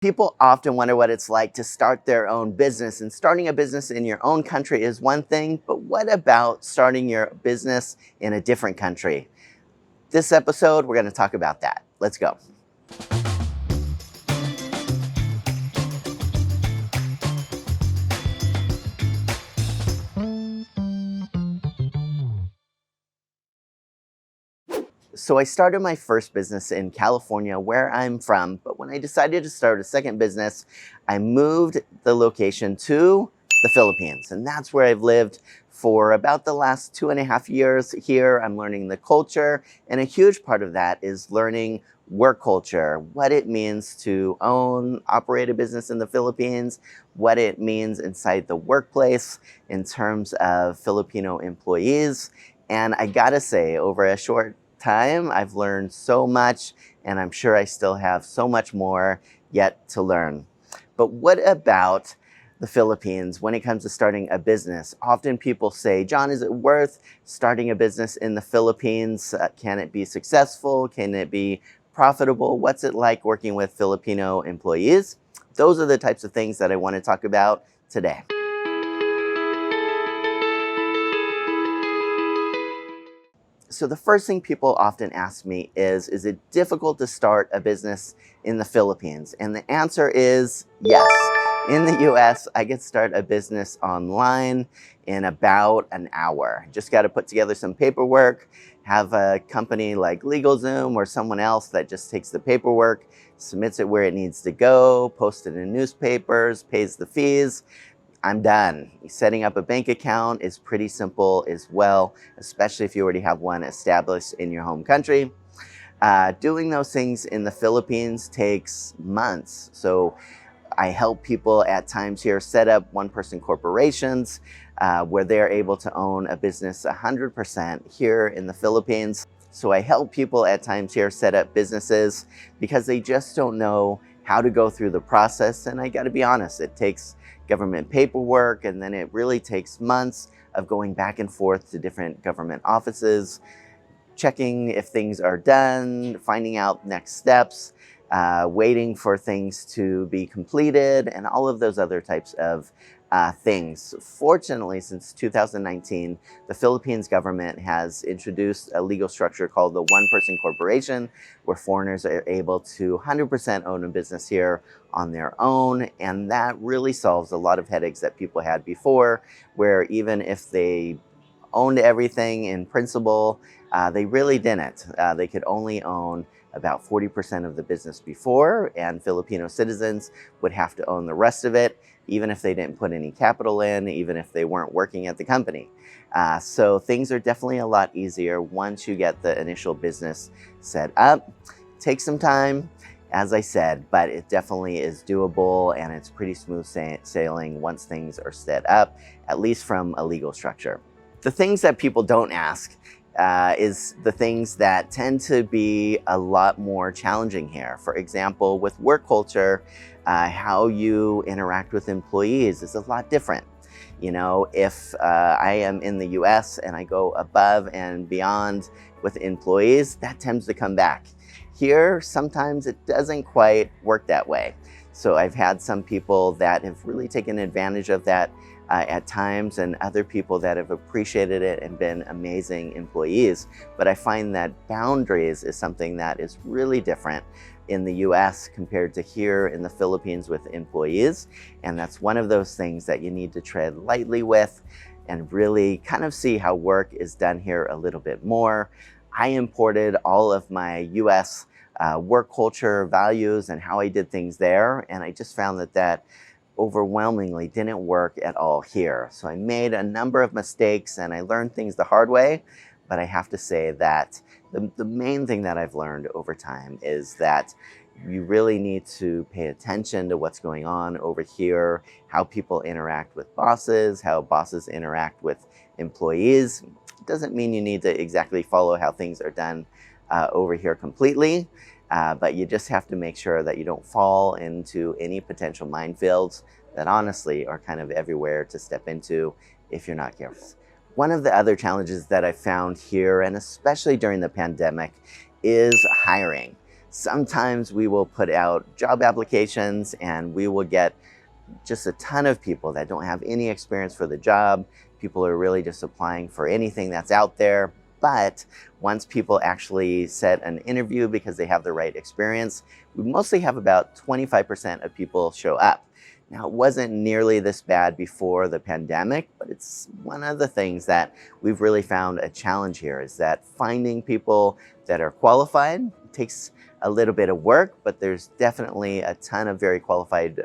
People often wonder what it's like to start their own business, and starting a business in your own country is one thing, but what about starting your business in a different country? This episode, we're going to talk about that. Let's go. So I started my first business in California, where I'm from, but when I decided to start a second business, I moved the location to the Philippines, and that's where I've lived for about the last 2.5 years. Here, I'm learning the culture, and a huge part of that is learning work culture, what it means to operate a business in the Philippines, what it means inside the workplace in terms of Filipino employees. And I gotta say, over a short time, I've learned so much, and I'm sure I still have so much more yet to learn. But what about the Philippines when it comes to starting a business? Often people say, John, is it worth starting a business in the Philippines? Can it be successful? Can it be profitable? What's it like working with Filipino employees? Those are the types of things that I want to talk about today. So the first thing people often ask me is it difficult to start a business in the Philippines? And the answer is yes. In the US, I could start a business online in about an hour. Just got to put together some paperwork, have a company like LegalZoom or someone else that just takes the paperwork, submits it where it needs to go, posts it in newspapers, pays the fees. I'm done. Setting up a bank account is pretty simple as well, especially if you already have one established in your home country. Doing those things in the Philippines takes months. So I help people at times here set up one-person corporations where they're able to own a business 100% here in the Philippines. So I help people at times here set up businesses because they just don't know how to go through the process. And I got to be honest, it takes government paperwork, and then it really takes months of going back and forth to different government offices, checking if things are done, finding out next steps, waiting for things to be completed, and all of those other types of things. Fortunately, since 2019, the Philippines government has introduced a legal structure called the one-person corporation, where foreigners are able to 100% own a business here on their own. And that really solves a lot of headaches that people had before, where even if they owned everything in principle, they really didn't. They could only own about 40% of the business before, and Filipino citizens would have to own the rest of it, even if they didn't put any capital in, even if they weren't working at the company. So things are definitely a lot easier once you get the initial business set up. Takes some time, as I said, but it definitely is doable, and it's pretty smooth sailing once things are set up, at least from a legal structure. The things that people don't ask is the things that tend to be a lot more challenging here. For example, with work culture, how you interact with employees is a lot different. You know, if I am in the US and I go above and beyond with employees, that tends to come back. Here, sometimes it doesn't quite work that way. So I've had some people that have really taken advantage of that at times, and other people that have appreciated it and been amazing employees. But I find that boundaries is something that is really different in the US compared to here in the Philippines with employees. And that's one of those things that you need to tread lightly with and really kind of see how work is done here a little bit more. I imported all of my US work culture values and how I did things there, and I just found that overwhelmingly didn't work at all here. So I made a number of mistakes and I learned things the hard way, but I have to say that the main thing that I've learned over time is that you really need to pay attention to what's going on over here, how people interact with bosses, how bosses interact with employees. It doesn't mean you need to exactly follow how things are done over here completely. But you just have to make sure that you don't fall into any potential minefields that honestly are kind of everywhere to step into if you're not careful. One of the other challenges that I found here, and especially during the pandemic, is hiring. Sometimes we will put out job applications and we will get just a ton of people that don't have any experience for the job. People are really just applying for anything that's out there. But once people actually set an interview because they have the right experience, we mostly have about 25% of people show up. Now, it wasn't nearly this bad before the pandemic, but it's one of the things that we've really found a challenge here is that finding people that are qualified takes a little bit of work, but there's definitely a ton of very qualified,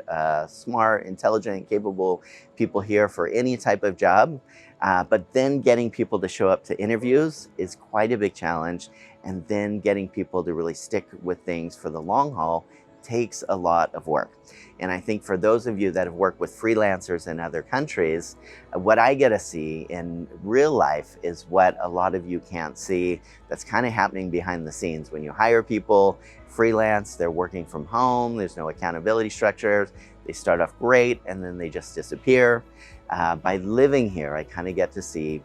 smart, intelligent, capable people here for any type of job. But then getting people to show up to interviews is quite a big challenge. And then getting people to really stick with things for the long haul takes a lot of work. And I think for those of you that have worked with freelancers in other countries, what I get to see in real life is what a lot of you can't see that's kind of happening behind the scenes. When you hire people freelance, they're working from home, there's no accountability structures, they start off great and then they just disappear. By living here, I kind of get to see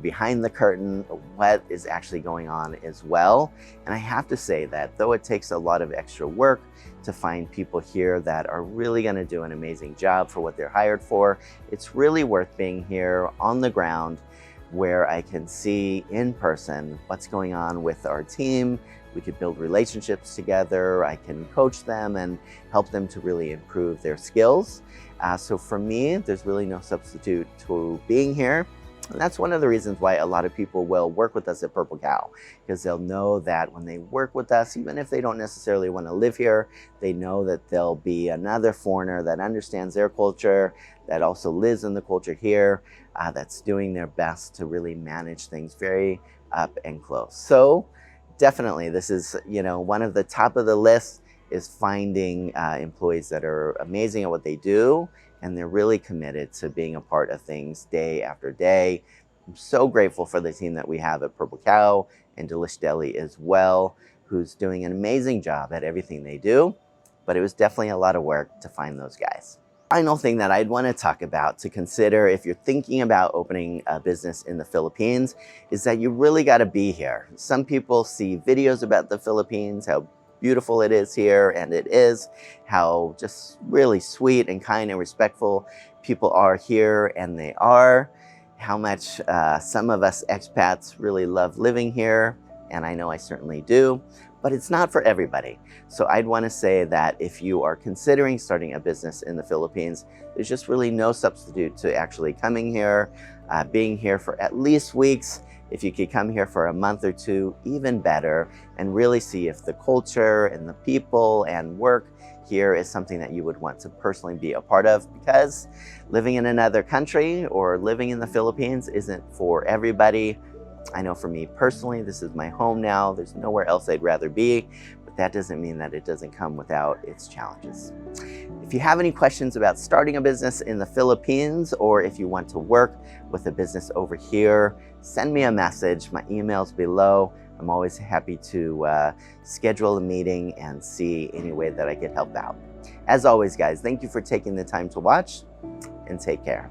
behind the curtain, what is actually going on as well. And I have to say that though it takes a lot of extra work to find people here that are really going to do an amazing job for what they're hired for, it's really worth being here on the ground where I can see in person what's going on with our team. We could build relationships together. I can coach them and help them to really improve their skills. So for me, there's really no substitute to being here. And that's one of the reasons why a lot of people will work with us at Purple Cow, because they'll know that when they work with us, even if they don't necessarily want to live here, they know that there'll be another foreigner that understands their culture, that also lives in the culture here, that's doing their best to really manage things very up and close. So definitely, this is one of the top of the list is finding employees that are amazing at what they do, and they're really committed to being a part of things day after day. I'm so grateful for the team that we have at Purple Cow and Delish Deli as well, who's doing an amazing job at everything they do, but it was definitely a lot of work to find those guys. Final thing that I'd want to talk about to consider if you're thinking about opening a business in the Philippines is that you really got to be here. Some people see videos about the Philippines, how beautiful it is here, and it is, how just really sweet and kind and respectful people are here, and they are, how much some of us expats really love living here, and I know I certainly do, but it's not for everybody. So I'd want to say that if you are considering starting a business in the Philippines, there's just really no substitute to actually coming here, being here for at least weeks. If you could come here for a month or two, even better, and really see if the culture and the people and work here is something that you would want to personally be a part of, because living in another country or living in the Philippines isn't for everybody. I know for me personally, this is my home now. There's nowhere else I'd rather be, but that doesn't mean that it doesn't come without its challenges. If you have any questions about starting a business in the Philippines, or if you want to work with a business over here, send me a message. My email's below. I'm always happy to schedule a meeting and see any way that I could help out. As always, guys, thank you for taking the time to watch, and take care.